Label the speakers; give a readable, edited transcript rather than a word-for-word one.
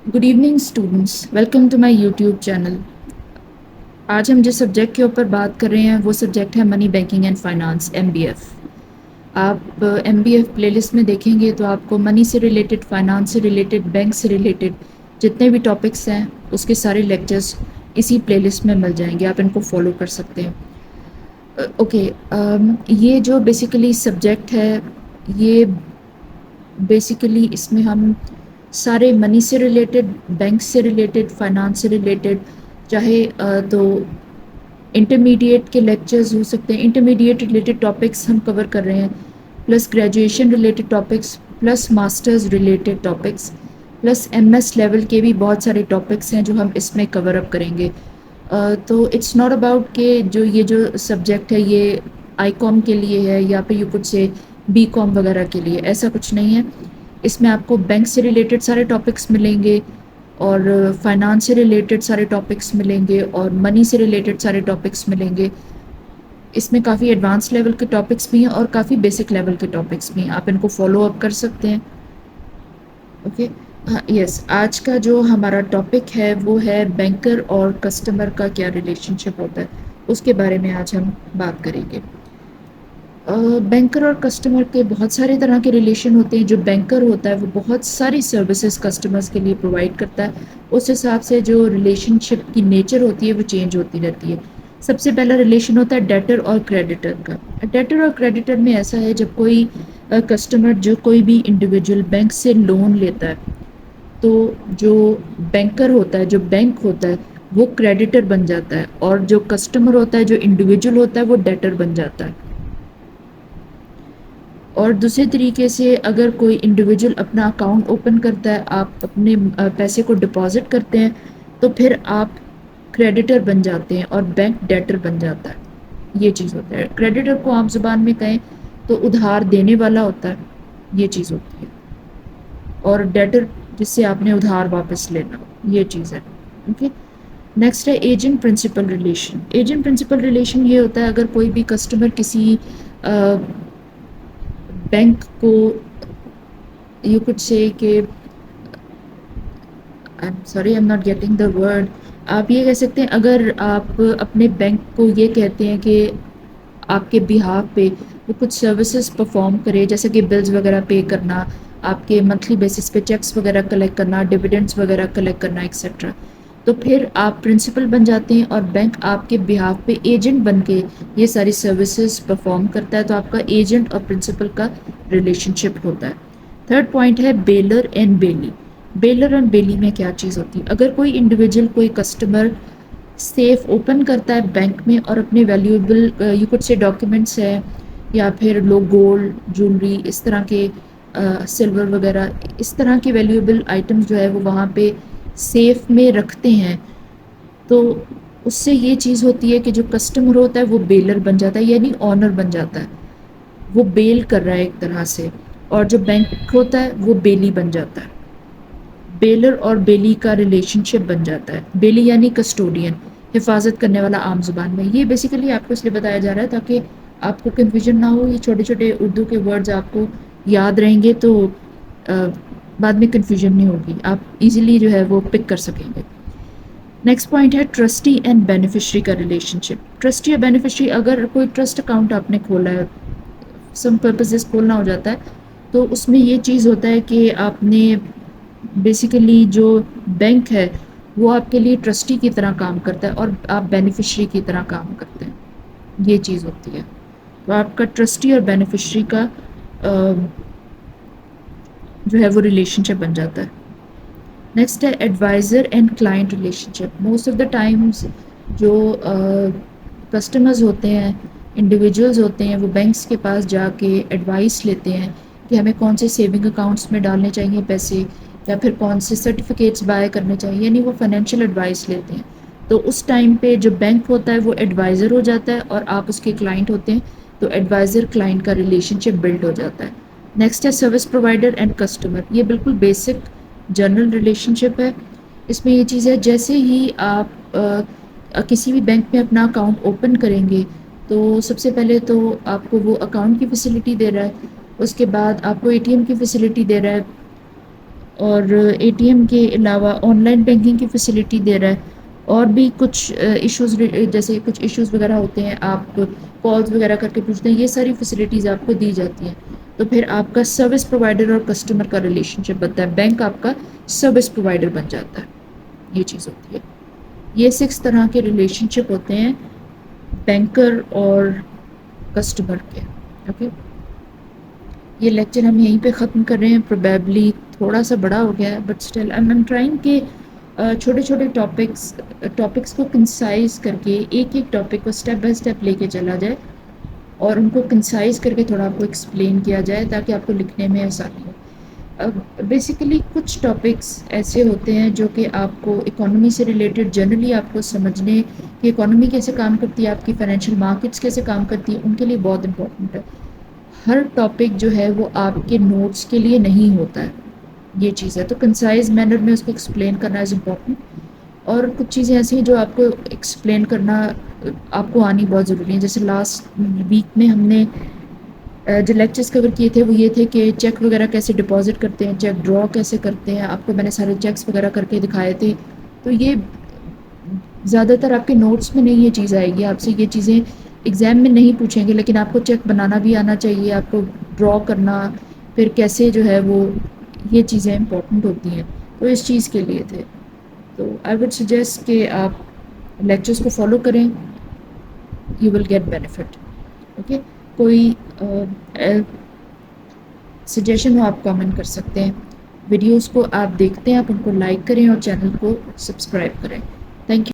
Speaker 1: Good evening students, welcome to my YouTube channel. आज हम जिस सब्जेक्ट के ऊपर बात कर रहे हैं वो सब्जेक्ट है money banking and finance, MBF. आप एमबीएफ प्लेलिस्ट में देखेंगे तो आपको मनी से रिलेटेड, फाइनेंस से रिलेटेड, बैंक से रिलेटेड जितने भी टॉपिक्स हैं उसके सारे लेक्चर्स इसी प्लेलिस्ट में मिल जाएंगे। आप इनको फॉलो कर सकते हैं। ओके, ये जो बेसिकली सब्जेक्ट है, ये बेसिकली इसमें हम सारे मनी से रिलेटेड, बैंक से रिलेटेड, फाइनेंस से रिलेटेड, चाहे तो इंटरमीडिएट के लेक्चर्स हो सकते हैं, इंटरमीडिएट रिलेटेड टॉपिक्स हम कवर कर रहे हैं, plus graduation related topics, plus masters related topics, plus MS level के भी बहुत सारे टॉपिक्स हैं जो हम इसमें कवर अप करेंगे। तो इट्स नॉट अबाउट कि जो ये जो सब्जेक्ट है ये आई कॉम के लिए है या फिर यू कुछ से बी कॉम वगैरह के लिए, ऐसा कुछ नहीं है। इसमें आपको बैंक से रिलेटेड सारे टॉपिक्स मिलेंगे और फाइनेंस से रिलेटेड सारे टॉपिक्स मिलेंगे और मनी से रिलेटेड सारे टॉपिक्स मिलेंगे। इसमें काफ़ी एडवांस लेवल के टॉपिक्स भी हैं और काफ़ी बेसिक लेवल के टॉपिक्स भी हैं। आप इनको फॉलो अप कर सकते हैं। ओके, हाँ, यस, आज का जो हमारा टॉपिक है वो है बैंकर और कस्टमर का क्या रिलेशनशिप होता है, उसके बारे में आज हम बात करेंगे। बैंकर और कस्टमर के बहुत सारे तरह के रिलेशन होते हैं। जो बैंकर होता है वो बहुत सारी सर्विसेज कस्टमर्स के लिए प्रोवाइड करता है। उस हिसाब से जो रिलेशनशिप की नेचर होती है वो चेंज होती रहती है। सबसे पहला रिलेशन होता है डेटर और क्रेडिटर का। डेटर और क्रेडिटर में ऐसा है, जब कोई कस्टमर, जो कोई भी इंडिविजुअल बैंक से लोन लेता है तो जो बैंकर होता है, जो बैंक होता है, वो क्रेडिटर बन जाता है और जो कस्टमर होता है, जो इंडिविजुअल होता है, वो डेटर बन जाता है। और दूसरे तरीके से अगर कोई इंडिविजुअल अपना अकाउंट ओपन करता है, आप अपने पैसे को डिपॉजिट करते हैं, तो फिर आप क्रेडिटर बन जाते हैं और बैंक डेटर बन जाता है। ये चीज़ होता है। क्रेडिटर को आम जुबान में कहें तो उधार देने वाला होता है, ये चीज़ होती है। और डेटर जिससे आपने उधार वापस लेना, ये चीज़ है। ओके, नेक्स्ट है agent principal relation. Agent principal relation ये होता है, अगर कोई भी कस्टमर किसी बैंक को, यू कुड से कि, I am sorry, I am not getting the word. आप ये कह सकते हैं, अगर आप अपने बैंक को ये कहते हैं कि आपके बिहाफ पे वो कुछ सर्विसेज परफॉर्म करे, जैसे कि बिल्स वगैरह पे करना, आपके मंथली बेसिस पे चेक्स वगैरह कलेक्ट करना, डिविडेंड्स वगैरह कलेक्ट करना, एक्सेट्रा, तो फिर आप प्रिंसिपल बन जाते हैं और बैंक आपके बिहाफ पे एजेंट बन के ये सारी सर्विसेज परफॉर्म करता है। तो आपका एजेंट और प्रिंसिपल का रिलेशनशिप होता है। थर्ड पॉइंट है bailor and bailee. Bailor and bailee में क्या चीज़ होती है? अगर कोई इंडिविजुअल, कोई कस्टमर सेफ ओपन करता है बैंक में और अपने valuable you could say documents है या फिर लोग गोल्ड, ज्वेलरी, इस तरह के सिल्वर वगैरह, इस तरह के वैल्यूएबल आइटम्स जो है वो वहाँ पे सेफ में रखते हैं, तो उससे ये चीज़ होती है कि जो कस्टमर होता है वो बेलर बन जाता है, यानी ऑनर बन जाता है। वो बेल कर रहा है एक तरह से, और जो बैंक होता है वो बेली बन जाता है। बेलर और बेली का रिलेशनशिप बन जाता है। बेली यानी कस्टोडियन, हिफाजत करने वाला आम जुबान में। ये बेसिकली आपको इसलिए बताया जा रहा है ताकि आपको कन्फ्यूजन ना हो। ये छोटे छोटे उर्दू के वर्ड्स आपको याद रहेंगे तो बाद में कन्फ्यूजन नहीं होगी, आप इजीली जो है वो पिक कर सकेंगे। नेक्स्ट पॉइंट है ट्रस्टी एंड बेनिफिशरी का रिलेशनशिप। ट्रस्टी और बेनिफिशरी, अगर कोई ट्रस्ट अकाउंट आपने खोला है, सम पर्पसेस खोलना हो जाता है, तो उसमें ये चीज़ होता है कि आपने बेसिकली जो बैंक है वो आपके लिए ट्रस्टी की तरह काम करता है और आप बेनिफिशरी की तरह काम करते हैं, ये चीज़ होती है। तो आपका ट्रस्टी और बेनिफिशरी का जो है वो रिलेशनशिप बन जाता है। नेक्स्ट है adviser and client relationship. Most of the times जो कस्टमर्स होते हैं, इंडिविजुअल्स होते हैं, वो बैंक्स के पास जाके एडवाइस लेते हैं कि हमें कौन से सेविंग अकाउंट्स में डालने चाहिए पैसे, या फिर कौन से सर्टिफिकेट्स बाय करने चाहिए, यानी वो फाइनेंशियल एडवाइस लेते हैं। तो उस टाइम पे जो बैंक होता है वो एडवाइज़र हो जाता है और आप उसके क्लाइंट होते हैं, तो एडवाइज़र क्लाइंट का रिलेशनशिप बिल्ड हो जाता है। नेक्स्ट है सर्विस प्रोवाइडर एंड कस्टमर। ये बिल्कुल बेसिक जनरल रिलेशनशिप है। इसमें ये चीज़ है, जैसे ही आप किसी भी बैंक में अपना अकाउंट ओपन करेंगे तो सबसे पहले तो आपको वो अकाउंट की फैसिलिटी दे रहा है, उसके बाद आपको एटीएम की फैसिलिटी दे रहा है, اور اے ٹی ایم کے علاوہ آن لائن بینکنگ کی فیسلٹی دے رہا ہے، اور بھی کچھ ایشوز، جیسے کچھ ایشوز وغیرہ ہوتے ہیں، آپ کالز وغیرہ کر کے پوچھتے ہیں، یہ ساری فیسلٹیز آپ کو دی جاتی ہیں۔ تو پھر آپ کا سروس پرووائڈر اور کسٹمر کا ریلیشن شپ بنتا ہے، بینک آپ کا سروس پرووائڈر بن جاتا ہے، یہ چیز ہوتی ہے۔ یہ 6 طرح کے ریلیشن شپ ہوتے ہیں بینکر اور کسٹمر کے، اوکے۔ یہ لیکچر ہم یہیں پہ ختم کر رہے ہیں، پروبیبلی تھوڑا سا بڑا ہو گیا ہے، but still I am trying کہ چھوٹے چھوٹے ٹاپکس کو کنسائز کر کے ایک ایک ٹاپک کو اسٹیپ بائی اسٹیپ لے کے چلا جائے، اور ان کو کنسائز کر کے تھوڑا آپ کو ایکسپلین کیا جائے تاکہ آپ کو لکھنے میں آسانی ہو۔ بیسیکلی کچھ ٹاپکس ایسے ہوتے ہیں جو کہ آپ کو اکانومی سے ریلیٹڈ جنرلی آپ کو سمجھنے کہ اکانومی کیسے کام کرتی ہے، آپ کی فائنینشیل مارکیٹس کیسے کام کرتی ہے، ان کے لیے بہت امپورٹنٹ ہے۔ ہر ٹاپک جو ہے وہ آپ کے نوٹس کے لیے نہیں ہوتا ہے، یہ چیز ہے، تو کنسائز مینر میں اس کو ایکسپلین کرنا از امپورٹنٹ۔ اور کچھ چیزیں ایسی ہیں جو آپ کو ایکسپلین کرنا آپ کو آنی بہت ضروری ہے۔ جیسے لاسٹ ویک میں ہم نے جو لیکچرز کور کیے تھے وہ یہ تھے کہ چیک وغیرہ کیسے ڈپازٹ کرتے ہیں، چیک ڈرا کیسے کرتے ہیں، آپ کو میں نے سارے چیکس وغیرہ کر کے دکھائے تھے۔ تو یہ زیادہ تر آپ کے نوٹس میں نہیں یہ چیز آئے گی، آپ سے یہ چیزیں ایگزام میں نہیں پوچھیں گے، لیکن آپ کو چیک بنانا بھی آنا چاہیے، آپ کو ڈرا کرنا، پھر کیسے جو ہے وہ یہ چیزیں امپورٹنٹ ہوتی ہیں، تو اس چیز کے لیے تھے۔ تو آئی وڈ سجیسٹ کہ آپ لیکچرز کو فالو کریں، you will get benefit, okay. کوئی سجیشن ہو آپ کامنٹ کر سکتے ہیں۔ ویڈیوز کو آپ دیکھتے ہیں، آپ ان کو لائک کریں اور چینل کو سبسکرائب کریں۔ Thank you.